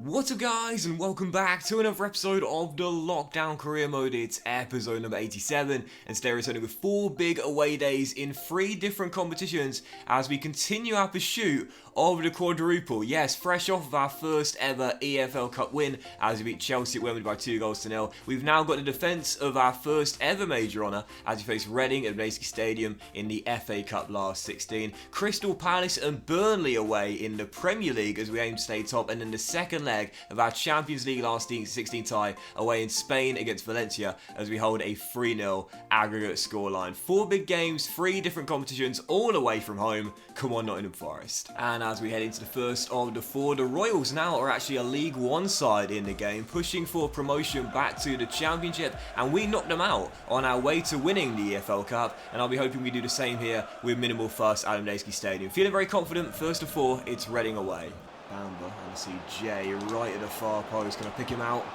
What's up guys, and welcome back to another episode of the Lockdown Career Mode. It's episode number 87, and today we're returning with 4 big away days in 3 different competitions as we continue our pursuit of the quadruple. Yes, fresh off of our first ever EFL Cup win as we beat Chelsea at Wembley by 2-0. We've now got the defence of our first ever major honour as we face Reading at Blakely Stadium in the FA Cup last 16. Crystal Palace and Burnley away in the Premier League as we aim to stay top, and then the second leg of our Champions League last 16 tie away in Spain against Valencia as we hold a 3-0 aggregate scoreline. 4 big games, 3 different competitions, all away from home. Come on, Nottingham Forest. And as we head into the first of the 4, the Royals now are actually a League One side in the game, pushing for promotion back to the Championship, and we knocked them out on our way to winning the EFL Cup, and I'll be hoping we do the same here with minimal fuss at Blakely Stadium. Feeling very confident. First of 4, it's Reading away. Bamber, and I see Jay right at the far post. Can I pick him out?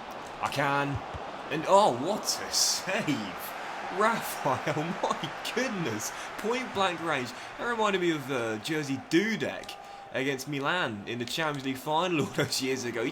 I can. And oh, what a save! Raphael, my goodness. Point blank range. That reminded me of Jersey Dudek against Milan in the Champions League final all those years ago.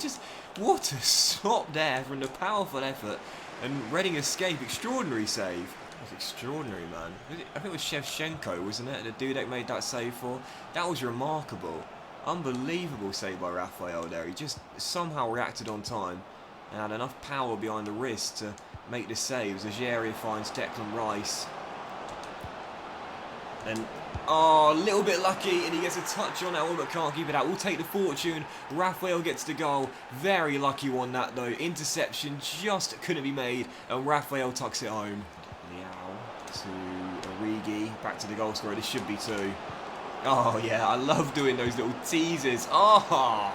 What a stop there from the powerful effort. And Reading escape, extraordinary save. That was extraordinary, man. I think it was Shevchenko, wasn't it, that Dudek made that save for? That was remarkable. Unbelievable save by Raphael there. He just somehow reacted on time and had enough power behind the wrist to make the saves. Aguirre finds Declan Rice. And, oh, a little bit lucky, and he gets a touch on that one but can't keep it out. We'll take the fortune. Raphael gets the goal. Very lucky one that though. Interception just couldn't be made, and Raphael tucks it home. Liao to Origi. Back to the goal scorer. This should be 2. Oh yeah, I love doing those little teasers. Oh,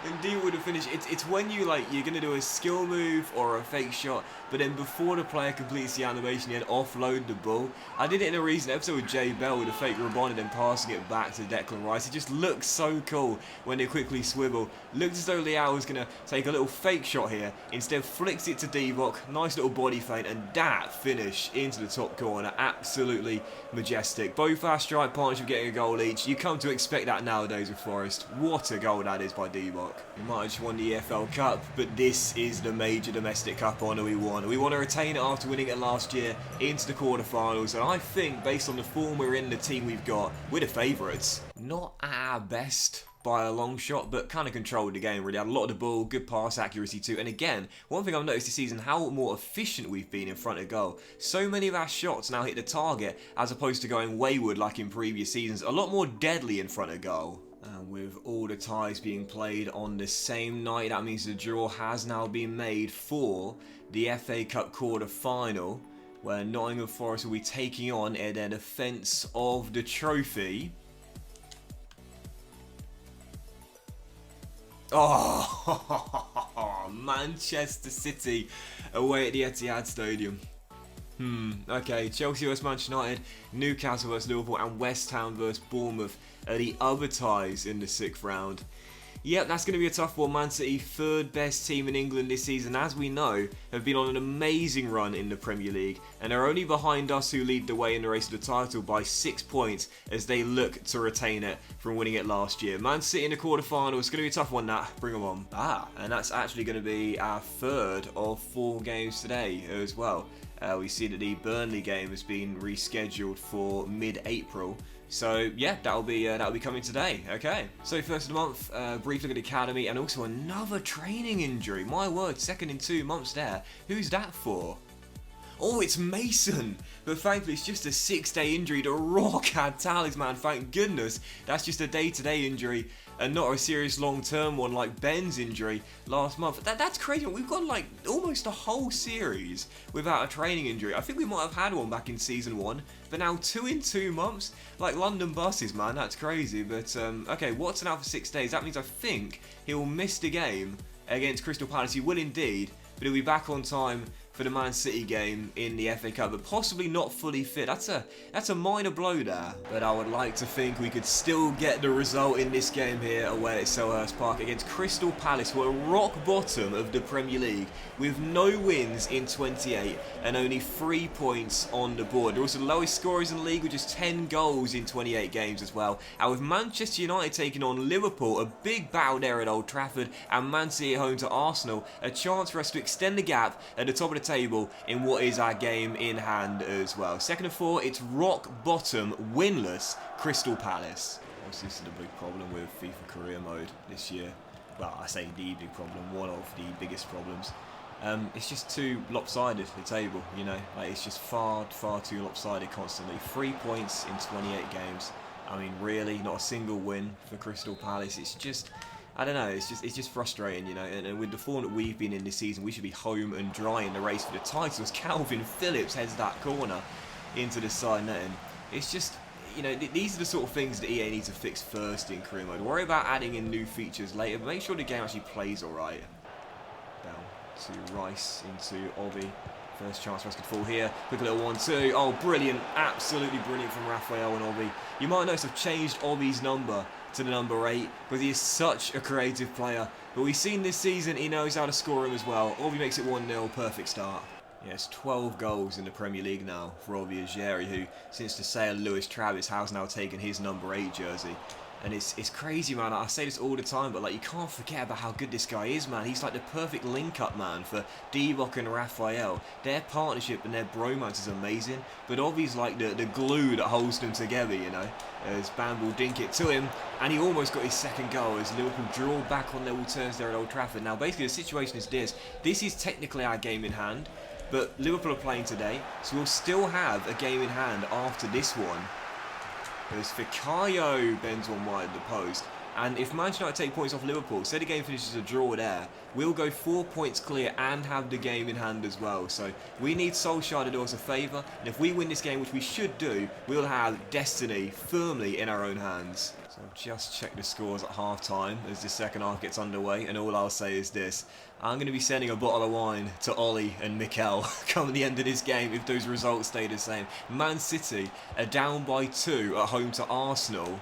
indeed would have finished. It's when you're gonna do a skill move or a fake shot, but then before the player completes the animation, you offload the ball. I did it in a recent episode with Jay Bell with a fake Rabon and then passing it back to Declan Rice. It just looks so cool when they quickly swivel. Looked as though Liao was gonna take a little fake shot here. Instead flicks it to Divock. Nice little body feint, and that finish into the top corner. Absolutely majestic. Both our strike partners getting a goal each. You come to expect that nowadays with Forest. What a goal that is by Divock. We might have just won the EFL Cup, but this is the major domestic cup honour we won. We want to retain it after winning it last year into the quarterfinals, and I think based on the form we're in, the team we've got, we're the favourites. Not at our best by a long shot, but kind of controlled the game really. Had a lot of the ball, good pass accuracy too, and again, one thing I've noticed this season, how more efficient we've been in front of goal. So many of our shots now hit the target as opposed to going wayward like in previous seasons. A lot more deadly in front of goal. And with all the ties being played on the same night, that means the draw has now been made for the FA Cup quarter-final, where Nottingham Forest will be taking on their defence of the trophy. Oh, Manchester City away at the Etihad Stadium. Okay, Chelsea vs Manchester United, Newcastle vs Liverpool, and West Ham vs Bournemouth are the other ties in the 6th round. Yep, that's going to be a tough one. Man City, 3rd best team in England this season, as we know, have been on an amazing run in the Premier League, and are only behind us, who lead the way in the race to the title, by 6 points as they look to retain it from winning it last year. Man City in the quarterfinal, it's going to be a tough one, that. Bring them on. And that's actually going to be our 3rd of 4 games today as well. We see that the Burnley game has been rescheduled for mid-April. So yeah, that'll be coming today. Okay. So first of the month, brief look at the academy, and also another training injury. My word, 2nd in 2 months there. Who's that for? Oh, it's Mason! But thankfully it's just a 6-day injury to rock our talisman, thank goodness. That's just a day-to-day injury and not a serious long-term one like Ben's injury last month. That's crazy. We've got like almost a whole series without a training injury. I think we might have had one back in season 1, but now 2 in 2 months? Like London buses, man, that's crazy. But okay, Watson out for 6 days. That means I think he'll miss the game against Crystal Palace. He will indeed, but he'll be back on time for the Man City game in the FA Cup, but possibly not fully fit. That's a minor blow there. But I would like to think we could still get the result in this game here away at Selhurst Park against Crystal Palace, who are rock bottom of the Premier League with no wins in 28 and only 3 points on the board. They're also the lowest scorers in the league with just 10 goals in 28 games as well. And with Manchester United taking on Liverpool, a big battle there at Old Trafford, and Man City at home to Arsenal, a chance for us to extend the gap at the top of the table in what is our game in hand as well. Second of 4, it's rock bottom, winless Crystal Palace. Obviously, this is the big problem with FIFA career mode this year. Well, I say the big problem, one of the biggest problems. It's just too lopsided, the table, you know. Like, it's just far too lopsided constantly. 3 points in 28 games. I mean, really, not a single win for Crystal Palace. It's just, I don't know, it's just frustrating, you know. And with the form that we've been in this season, we should be home and dry in the race for the titles. Calvin Phillips heads that corner into the side netting. It's just, you know, these are the sort of things that EA needs to fix first in career mode. Worry about adding in new features later, but make sure the game actually plays alright. Down to Rice into Obi. First chance for us could fall here. Quick little 1-2. Oh, brilliant. Absolutely brilliant from Raphael and Obi. You might notice I've changed Obi's number to the number 8 because he is such a creative player. But we've seen this season he knows how to score him as well. Obi makes it 1-0. Perfect start. Yes, 12 goals in the Premier League now for Obi Ajeri, who, since the sale of Lewis Travis, has now taken his number 8 jersey. And it's crazy, man. I say this all the time, but like, you can't forget about how good this guy is, man. He's like the perfect link-up man for Divock and Raphael. Their partnership and their bromance is amazing, but Obi's like the glue that holds them together, you know. As Bamble dink it to him, and he almost got his second goal as Liverpool draw back on level terms there at Old Trafford. Now, basically, the situation is this. This is technically our game in hand, but Liverpool are playing today, so we'll still have a game in hand after this one. As Fikayo bends one wide of the post. And if Manchester United take points off Liverpool, say the game finishes a draw there, we'll go 4 points clear and have the game in hand as well. So we need Solskjaer to do us a favour, and if we win this game, which we should do, we'll have destiny firmly in our own hands. So I've just checked the scores at half time as the second half gets underway, and all I'll say is this. I'm going to be sending a bottle of wine to Ollie and Mikel come the end of this game if those results stay the same. Man City are down by 2 at home to Arsenal.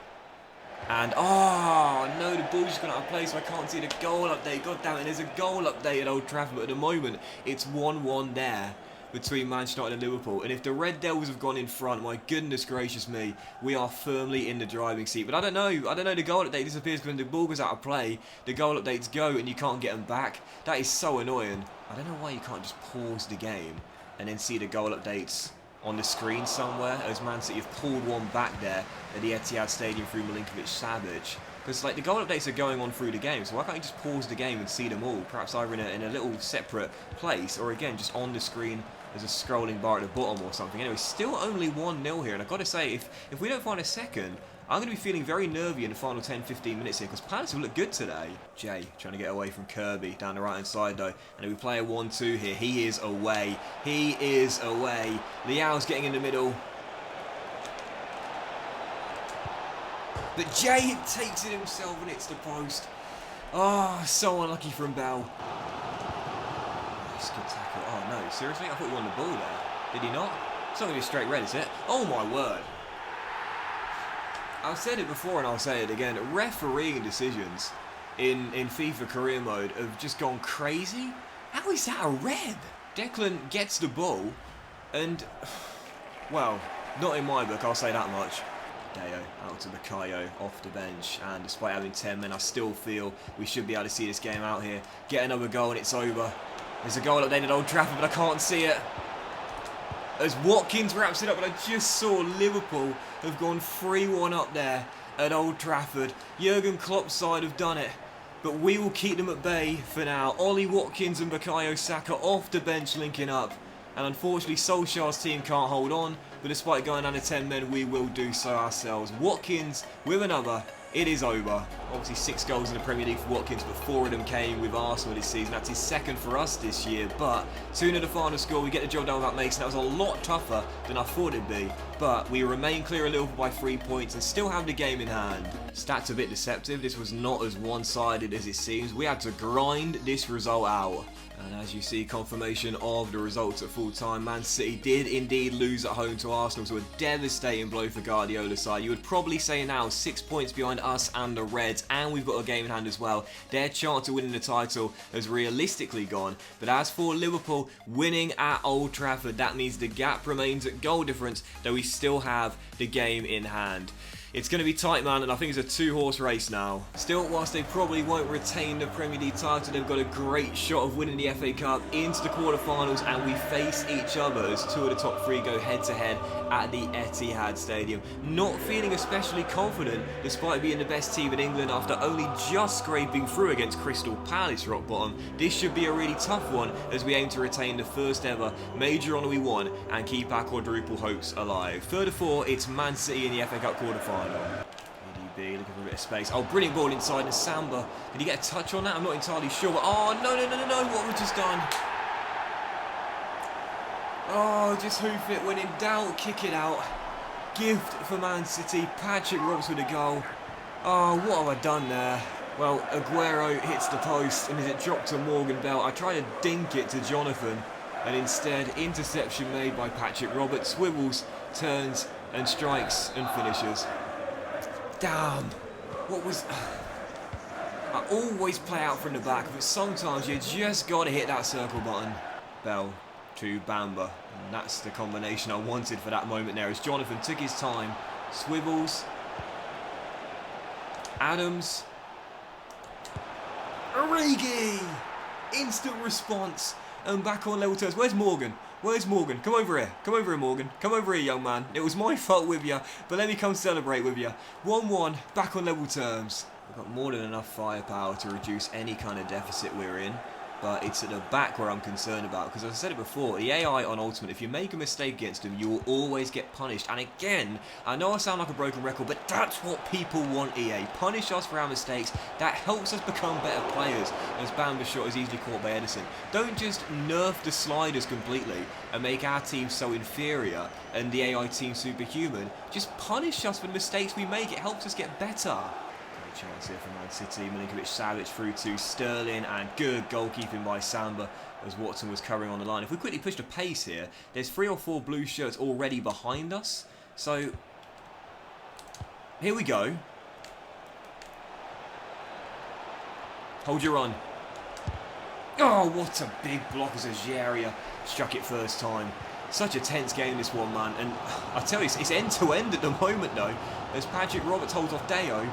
And, oh, no, the ball's just gone out of play, so I can't see the goal update. God damn it, there's a goal update at Old Trafford, but at the moment, it's 1-1 there between Manchester United and Liverpool. And if the Red Devils have gone in front, my goodness gracious me, we are firmly in the driving seat. But I don't know, the goal update disappears when the ball goes out of play, the goal updates go and you can't get them back. That is so annoying. I don't know why you can't just pause the game and then see the goal updates on the screen somewhere, as Man City have pulled one back there at the Etihad Stadium through Milinkovic-Savic. Because like the goal updates are going on through the game, so why can't you just pause the game and see them all? Perhaps either in a little separate place, or again just on the screen as a scrolling bar at the bottom or something. Anyway, still only 1-0 here, and I've got to say, if we don't find a second, I'm going to be feeling very nervy in the final 10-15 minutes here, because Palace will look good today. Jay trying to get away from Kirby down the right hand side though, and if we play a 1-2 here, he is away. He is away. Liao's getting in the middle. But Jay takes it himself and hits the post. Oh, so unlucky from Bell. Nice good tackle. Oh no, seriously? I thought he won the ball there. Did he not? It's not going to be a straight red, is it? Oh my word. I've said it before and I'll say it again. Refereeing decisions in FIFA career mode have just gone crazy. How is that a red? Declan gets the ball and, well, not in my book, I'll say that much. Deo out to Bukayo off the bench, and despite having 10 men, I still feel we should be able to see this game out here. Get another goal and it's over. There's a goal update at Old Trafford, but I can't see it. As Watkins wraps it up, but I just saw Liverpool have gone 3-1 up there at Old Trafford. Jurgen Klopp's side have done it, but we will keep them at bay for now. Ollie Watkins and Bukayo Saka off the bench linking up, and unfortunately Solskjaer's team can't hold on, but despite going down to 10 men, we will do so ourselves. Watkins with another it is over. Obviously 6 goals in the Premier League for Watkins, but 4 of them came with Arsenal this season. That's his second for us this year, but soon at the final score, we get the job done without Mason. That was a lot tougher than I thought it'd be, but we remain clear of Liverpool by 3 points and still have the game in hand. Stats a bit deceptive. This was not as one-sided as it seems. We had to grind this result out. And as you see, confirmation of the results at full time. Man City did indeed lose at home to Arsenal, so a devastating blow for Guardiola's side. You would probably say now 6 points behind us and the Reds, and we've got a game in hand as well. Their chance of winning the title has realistically gone. But as for Liverpool winning at Old Trafford, that means the gap remains at goal difference, though we still have the game in hand. It's going to be tight, man, and I think it's a 2-horse race now. Still, whilst they probably won't retain the Premier League title, they've got a great shot of winning the FA Cup into the quarterfinals, and we face each other as 2 of the top 3 go head-to-head at the Etihad Stadium. Not feeling especially confident, despite being the best team in England after only just scraping through against Crystal Palace rock bottom. This should be a really tough one as we aim to retain the first ever major honour we won and keep our quadruple hopes alive. Third of 4, it's Man City in the FA Cup quarterfinal. EDB looking for a bit of space. Oh, brilliant ball inside, and Samba. Did he get a touch on that? I'm not entirely sure. But oh, no, what have we just done? Oh, just hoof it. When in doubt, kick it out. Gift for Man City. Patrick Roberts with a goal. Oh, what have I done there? Well, Aguero hits the post, and as it dropped to Morgan Bell, I tried to dink it to Jonathan, and instead, interception made by Patrick Roberts. Swivels, turns, and strikes and finishes. Damn, what was... I always play out from the back, but sometimes you just got to hit that circle button. Bell to Bamba, and that's the combination I wanted for that moment there, as Jonathan took his time. Swivels, Adams, Origi, instant response, and back on level terms. Where's Morgan? Where's Morgan? Come over here. Come over here, Morgan. Come over here, young man. It was my fault with you, but let me come celebrate with you. 1-1, back on level terms. We've got more than enough firepower to reduce any kind of deficit we're in, but it's at the back where I'm concerned about, because as I said it before, the AI on Ultimate, if you make a mistake against them, you will always get punished. And again, I know I sound like a broken record, but that's what people want, EA. Punish us for our mistakes. That helps us become better players, as Bamba's shot is easily caught by Edison. Don't just nerf the sliders completely and make our team so inferior and the AI team superhuman. Just punish us for the mistakes we make. It helps us get better. Chance here for Man City. Milinkovic-Savic through to Sterling, and good goalkeeping by Samba as Watson was covering on the line. If we quickly push the pace here, there's 3 or 4 blue shirts already behind us. So here we go. Hold your run. Oh, what a big block as Ajeria struck it first time. Such a tense game, this one, man. And I tell you, it's end-to-end at the moment, though, as Patrick Roberts holds off Deo.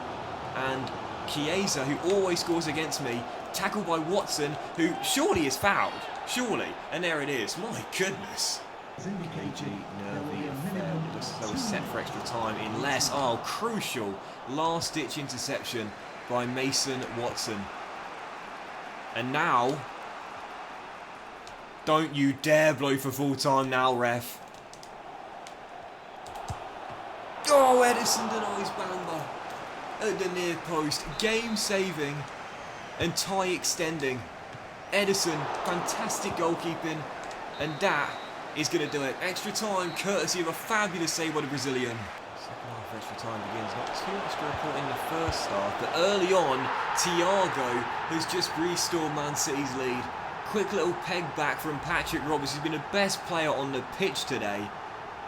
And Chiesa, who always scores against me, tackled by Watson, who surely is fouled. Surely. And there it is. My goodness. KG, nervy, that was set for extra time unless, oh, crucial last-ditch interception by Mason Watson. And now, don't you dare blow for full time now, ref. Oh, Edison denies Bamba at the near post. Game saving and tie extending. Edison, fantastic goalkeeping, and that is going to do it. Extra time, courtesy of a fabulous save by the Brazilian. Second half extra time begins. Not too much to report in the first half, but early on, Thiago has just restored Man City's lead. Quick little peg back from Patrick Roberts, who's been the best player on the pitch today,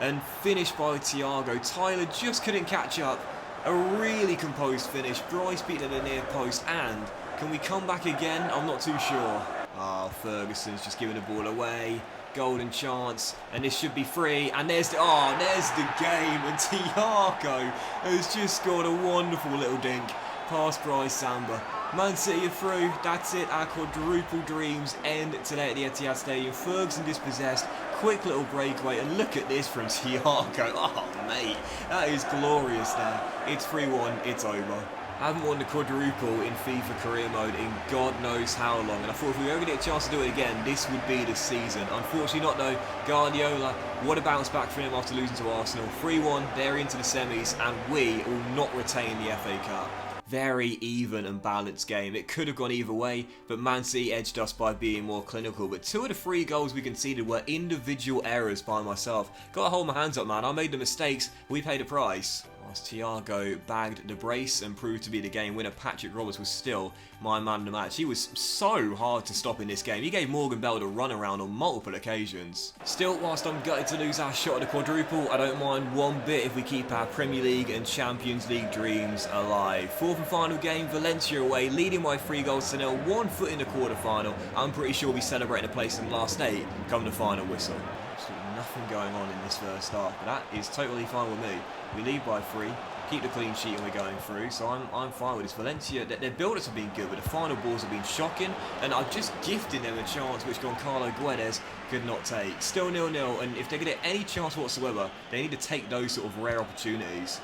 and finished by Thiago. Tyler just couldn't catch up. A really composed finish. Bryce beaten at the near post, and can we come back again? I'm not too sure. Oh, Ferguson's just giving the ball away. Golden chance, and this should be free. And there's the game. And Thiago has just scored a wonderful little dink past Bryce Samba. Man City are through. That's it. Our quadruple dreams end today at the Etihad Stadium. Ferguson dispossessed. Quick little breakaway, and look at this from Thiago. Oh, mate, that is glorious there. It's 3-1. It's over. I haven't won the quadruple in FIFA career mode in God knows how long, and I thought if we ever get a chance to do it again, this would be the season. Unfortunately not, though. Guardiola, what a bounce back for him after losing to Arsenal. 3-1, they're into the semis, and we will not retain the FA Cup. very even and balanced game. It could have gone either way, but Man City edged us by being more clinical. But 2 of the 3 goals we conceded were individual errors by myself. Gotta hold my hands up, man. I made the mistakes. We paid a price. Whilst Thiago bagged the brace and proved to be the game winner, Patrick Roberts was still my man of the match. He was so hard to stop in this game. He gave Morgan Bell the run around on multiple occasions. Still, whilst I'm gutted to lose our shot at the quadruple, I don't mind one bit if we keep our Premier League and Champions League dreams alive. 4th and final game, Valencia away, leading by 3 goals to 0, 1 foot in the quarter-final. I'm pretty sure we'll be celebrating a place in the last 8 come the final whistle. Absolutely nothing going on in this first half, but that is totally fine with me. We lead by 3, keep the clean sheet and we're going through, so I'm fine with this. Valencia, their build-ups have been good, but the final balls have been shocking, and I've just gifted them a chance which Goncalo Guedes could not take. Still 0-0, and if they get any chance whatsoever, they need to take those sort of rare opportunities.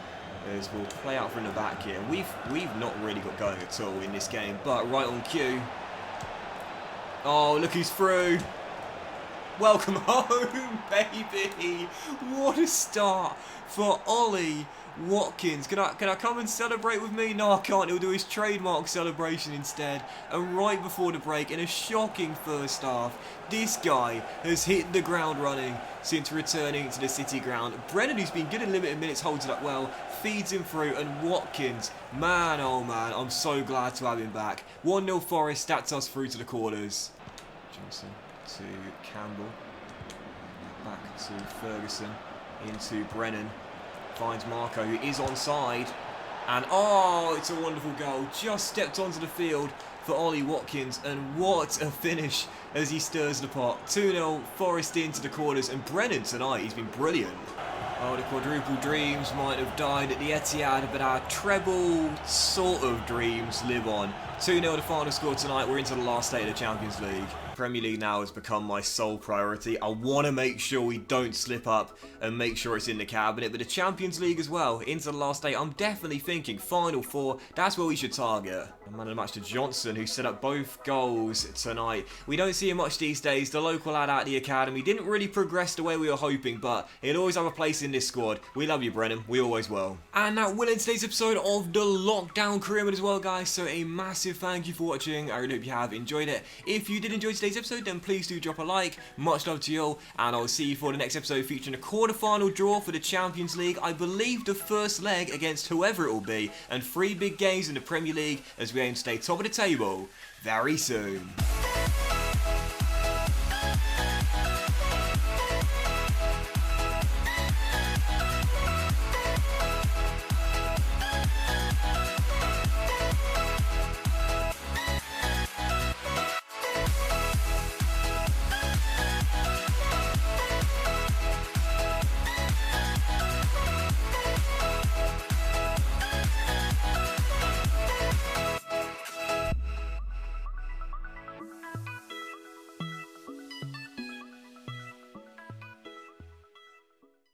As we'll play out from the back here. We've not really got going at all in this game, but right on cue. Oh, look who's through. Welcome home, baby! What a start for Ollie Watkins. Can I come and celebrate with me? No, I can't. He'll do his trademark celebration instead. And right before the break, in a shocking first half, this guy has hit the ground running since returning to the City ground. Brennan, who's been good in limited minutes, holds it up well, feeds him through, and Watkins, man, oh man, I'm so glad to have him back. 1-0 Forest, that's us through to the quarters. Johnson to Campbell, back to Ferguson, into Brennan, finds Marco, who is onside, and oh, it's a wonderful goal, just stepped onto the field for Ollie Watkins, and what a finish as he stirs the pot. 2-0, Forest into the quarters, and Brennan tonight, he's been brilliant. Oh, the quadruple dreams might have died at the Etihad, but our treble sort of dreams live on. 2-0 the final score tonight, we're into the last 8 of the Champions League. Premier League now has become my sole priority. I want to make sure we don't slip up and make sure it's in the cabinet, but the Champions League as well, into the last 8, I'm definitely thinking Final 4, that's where we should target. The man of the match to Johnson, who set up both goals tonight. We don't see him much these days. The local lad out of the academy didn't really progress the way we were hoping, but he'll always have a place in this squad. We love you, Brennan. We always will. And that will end today's episode of the Lockdown Career Mode as well, guys. So a massive thank you for watching. I really hope you have enjoyed it. If you did enjoy today's episode, then please do drop a like. Much love to you all, and I'll see you for the next episode featuring a quarter-final draw for the Champions League. I believe the first leg against whoever it will be, and 3 big games in the Premier League as we aim to stay top of the table very soon.